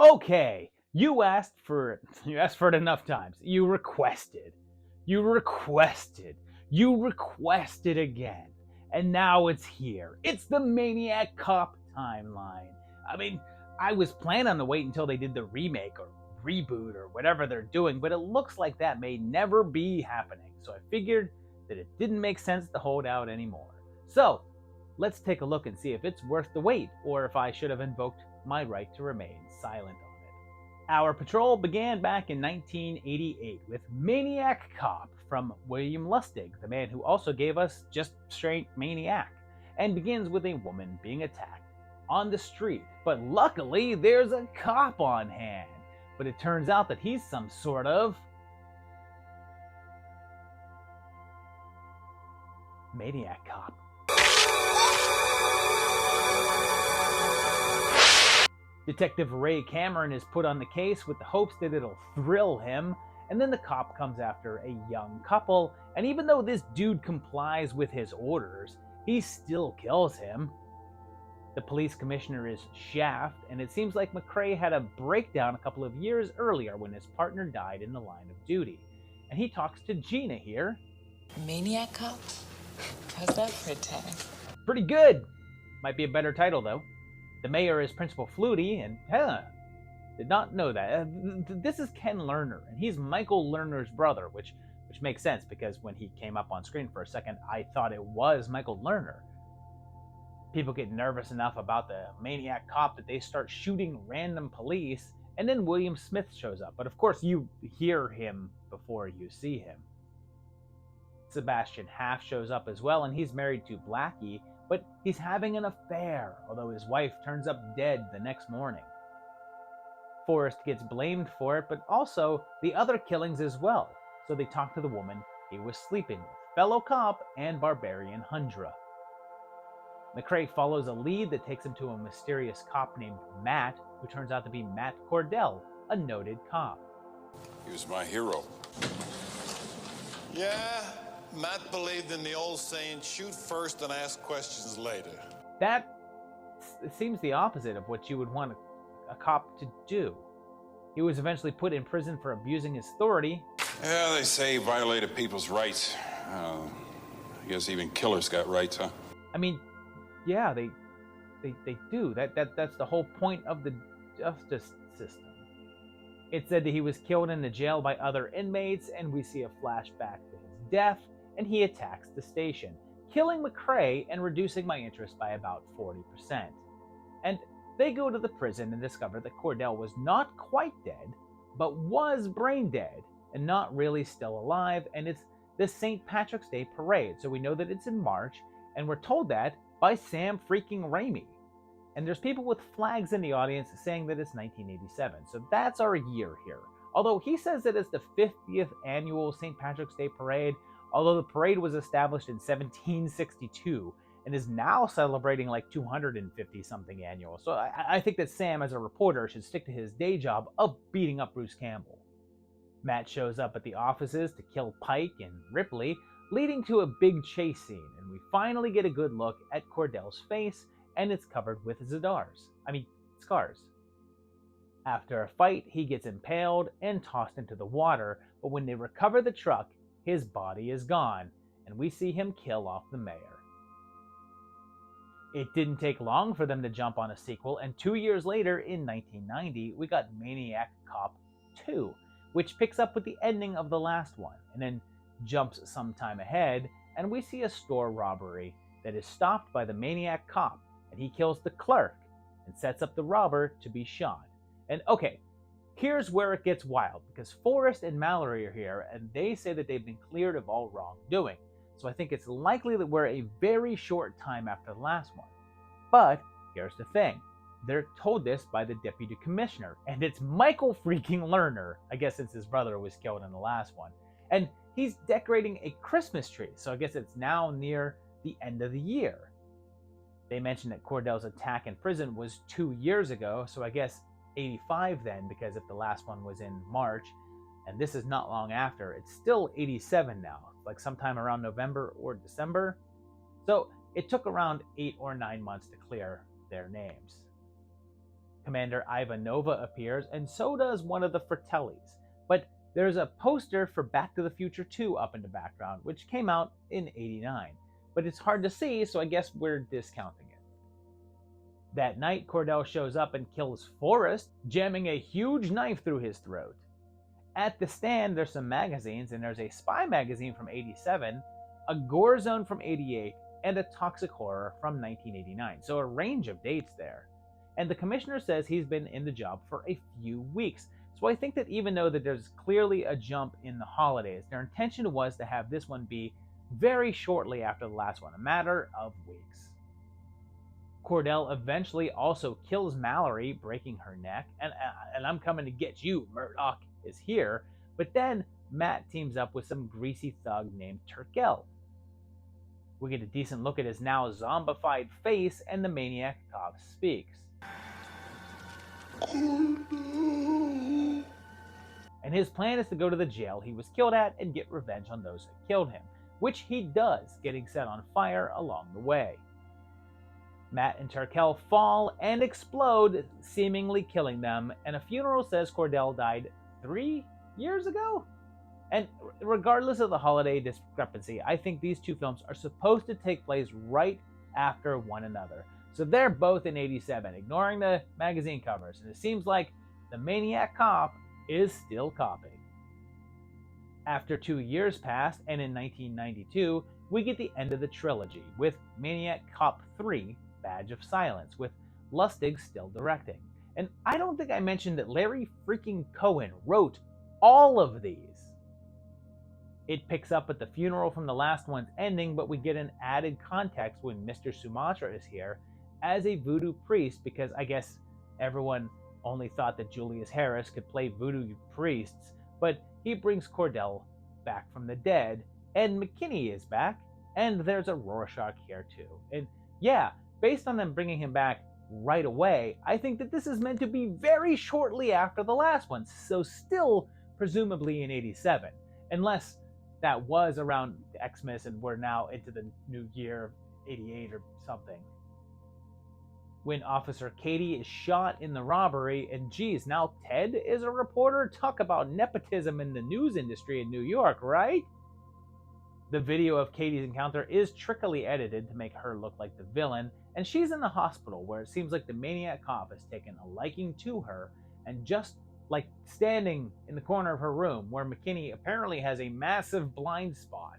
Okay, you asked for it enough times. You requested, you requested again. And now it's here. It's the Maniac Cop timeline. I mean, I was planning to wait until they did the remake or reboot or whatever they're doing, but it looks like that may never be happening. So I figured that it didn't make sense to hold out anymore. So, let's take a look and see if it's worth the wait, or if I should have invoked my right to remain silent on it. Our patrol began back in 1988 with Maniac Cop from William Lustig, the man who also gave us just straight Maniac, and begins with a woman being attacked on the street. But luckily, there's a cop on hand. But it turns out that he's some sort of Maniac Cop. Detective Ray Cameron is put on the case with the hopes that it'll thrill him, and then the cop comes after a young couple, and even though this dude complies with his orders, he still kills him. The police commissioner is Shaft, and it seems like McCrae had a breakdown a couple of years earlier when his partner died in the line of duty. And he talks to Gina here. Maniac Cop? How's that for a tag? Pretty good! Might be a better title, though. The mayor is Principal Flutie, and did not know that. This is Ken Lerner, and he's Michael Lerner's brother, which makes sense because when he came up on screen for a second, I thought it was Michael Lerner. People get nervous enough about the Maniac Cop that they start shooting random police, and then William Smith shows up. But of course, you hear him before you see him. Sebastian Haff shows up as well, and he's married to Blackie, but he's having an affair, although his wife turns up dead the next morning. Forrest gets blamed for it, but also the other killings as well, so they talk to the woman he was sleeping with, fellow cop and barbarian Hundra. McCrae follows a lead that takes him to a mysterious cop named Matt, who turns out to be Matt Cordell, a noted cop. He was my hero. Yeah, Matt believed in the old saying, shoot first and ask questions later. That seems the opposite of what you would want a cop to do. He was eventually put in prison for abusing his authority. Yeah, they say he violated people's rights. I guess even killers got rights, huh? I mean, yeah, they do. That's the whole point of the justice system. It said that he was killed in the jail by other inmates, and we see a flashback to his death, and he attacks the station, killing McCrae and reducing my interest by about 40%. And they go to the prison and discover that Cordell was not quite dead, but was brain dead, and not really still alive, and it's the St. Patrick's Day parade, so we know that it's in March, and we're told that by Sam freaking Raimi. And there's people with flags in the audience saying that it's 1987, so that's our year here. Although he says that it's the 50th annual St. Patrick's Day parade, although the parade was established in 1762 and is now celebrating like 250-something annual. So I think that Sam, as a reporter, should stick to his day job of beating up Bruce Campbell. Matt shows up at the offices to kill Pike and Ripley, leading to a big chase scene, and we finally get a good look at Cordell's face, and it's covered with scars. After a fight, he gets impaled and tossed into the water, but when they recover the truck, his body is gone, and we see him kill off the mayor. It didn't take long for them to jump on a sequel, and 2 years later, in 1990, we got Maniac Cop 2, which picks up with the ending of the last one, and then jumps some time ahead, and we see a store robbery that is stopped by the Maniac Cop, and he kills the clerk and sets up the robber to be shot. And okay, here's where it gets wild, because Forrest and Mallory are here, and they say that they've been cleared of all wrongdoing. So I think it's likely that we're a very short time after the last one. But here's the thing. They're told this by the deputy commissioner, and it's Michael freaking Lerner, I guess since his brother was killed in the last one. And he's decorating a Christmas tree, so I guess it's now near the end of the year. They mentioned that Cordell's attack in prison was 2 years ago, so I guess 85 then, because if the last one was in March, and this is not long after, it's still 87 now, like sometime around November or December. So it took around 8 or 9 months to clear their names. Commander Ivanova appears, and so does one of the Fratellis. But there's a poster for Back to the Future 2 up in the background, which came out in '89. But it's hard to see, so I guess we're discounting it. That night, Cordell shows up and kills Forrest, jamming a huge knife through his throat. At the stand, there's some magazines, and there's a spy magazine from '87, a gore zone from '88, and a toxic horror from 1989. So a range of dates there. And the commissioner says he's been in the job for a few weeks. So I think that even though that there's clearly a jump in the holidays, their intention was to have this one be very shortly after the last one, a matter of weeks. Cordell eventually also kills Mallory, breaking her neck, and I'm coming to get you, Murdoch is here. But then Matt teams up with some greasy thug named Turkel. We get a decent look at his now zombified face, and the Maniac Cop speaks. And his plan is to go to the jail he was killed at and get revenge on those who killed him, which he does, getting set on fire along the way. Matt and Turkel fall and explode, seemingly killing them, and a funeral says Cordell died 3 years ago? And regardless of the holiday discrepancy, I think these two films are supposed to take place right after one another. So they're both in '87, ignoring the magazine covers, and it seems like the Maniac Cop is still copying. After 2 years passed, and in 1992, we get the end of the trilogy, with Maniac Cop 3, Badge of Silence, with Lustig still directing. And I don't think I mentioned that Larry freaking Cohen wrote all of these. It picks up at the funeral from the last one's ending, but we get an added context when Mr. Sumatra is here as a voodoo priest, because I guess everyone only thought that Julius Harris could play voodoo priests, but he brings Cordell back from the dead, and McKinney is back, and there's a Rorschach here too. And yeah, based on them bringing him back right away, I think that this is meant to be very shortly after the last one, so still presumably in '87, unless that was around Xmas and we're now into the new year of '88 or something. When Officer Katie is shot in the robbery, and geez, now Ted is a reporter? Talk about nepotism in the news industry in New York, right? The video of Katie's encounter is trickily edited to make her look like the villain, and she's in the hospital where it seems like the Maniac Cop has taken a liking to her, and just like standing in the corner of her room where McKinney apparently has a massive blind spot.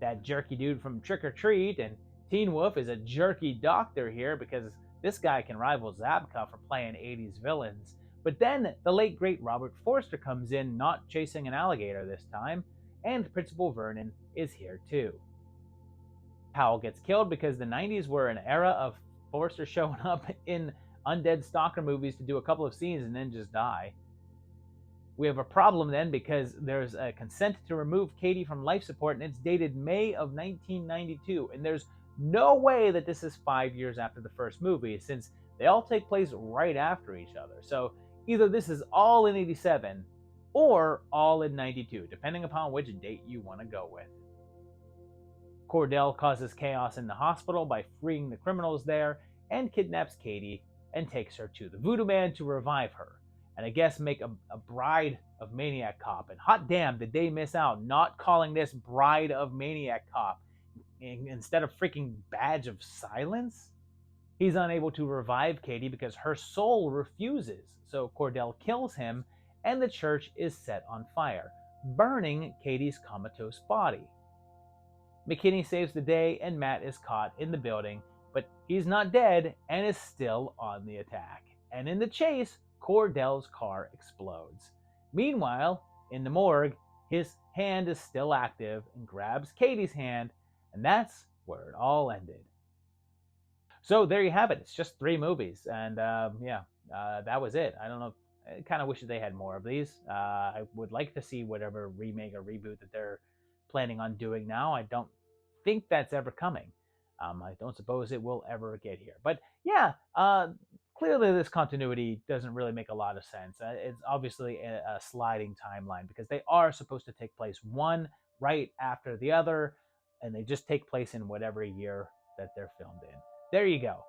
That jerky dude from Trick or Treat and Teen Wolf is a jerky doctor here, because this guy can rival Zabka for playing '80s villains. But then the late great Robert Forster comes in, not chasing an alligator this time, and Principal Vernon is here too. Powell gets killed because the '90s were an era of Forster showing up in undead stalker movies to do a couple of scenes and then just die. We have a problem then, because there's a consent to remove Katie from life support, and it's dated May of 1992, and there's no way that this is 5 years after the first movie, since they all take place right after each other. So either this is all in '87 or all in '92, depending upon which date you want to go with. Cordell causes chaos in the hospital by freeing the criminals there, and kidnaps Katie and takes her to the Voodoo Man to revive her, and I guess make a bride of Maniac Cop. And hot damn, did they miss out not calling this Bride of Maniac Cop instead of freaking Badge of Silence? He's unable to revive Katie because her soul refuses, so Cordell kills him, and the church is set on fire, burning Katie's comatose body. McKinney saves the day, and Matt is caught in the building, but he's not dead and is still on the attack. And in the chase, Cordell's car explodes. Meanwhile, in the morgue, his hand is still active and grabs Katie's hand, and that's where it all ended. So there you have it. It's just 3 movies, and that was it. I don't know. I kind of wish that they had more of these. I would like to see whatever remake or reboot that they're planning on doing now. I don't think that's ever coming. I don't suppose it will ever get here. But yeah, clearly this continuity doesn't really make a lot of sense. It's obviously a sliding timeline, because they are supposed to take place one right after the other, and they just take place in whatever year that they're filmed in. There you go.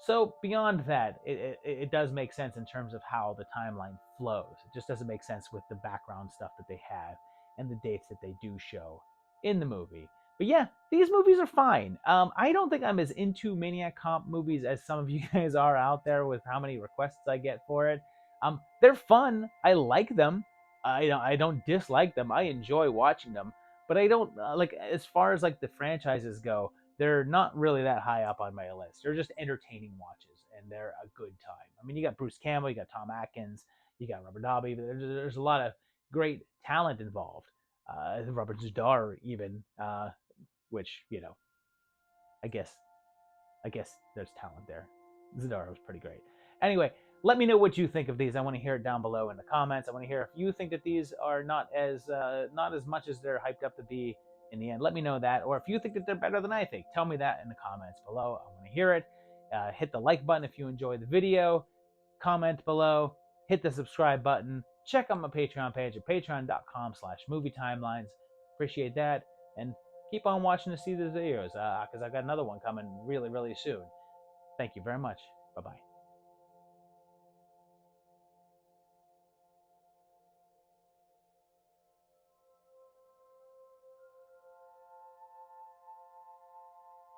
So beyond that, it does make sense in terms of how the timeline flows. It just doesn't make sense with the background stuff that they have and the dates that they do show in the movie. But yeah, these movies are fine. I don't think I'm as into Maniac Cop movies as some of you guys are out there with how many requests I get for it. They're fun. I like them. I don't dislike them. I enjoy watching them. But I don't like, as far as like the franchises go, they're not really that high up on my list. They're just entertaining watches, and they're a good time. I mean, you got Bruce Campbell, you got Tom Atkins, you got Robert Davi. There's a lot of great talent involved. Robert Zadar even, which I guess I guess there's talent there. Zadar was pretty great. Anyway, let me know what you think of these. I want to hear it down below in the comments. I want to hear if you think that these are not as much as they're hyped up to be in the end. Let me know that, or if you think that they're better than I think, tell me that in the comments below. I want to hear it. Hit the like button if you enjoyed the video. Comment below. Hit the subscribe button. Check out my Patreon page at patreon.com/movietimelines. Appreciate that, and keep on watching to see these videos because I got another one coming really, really soon. Thank you very much. Bye-bye.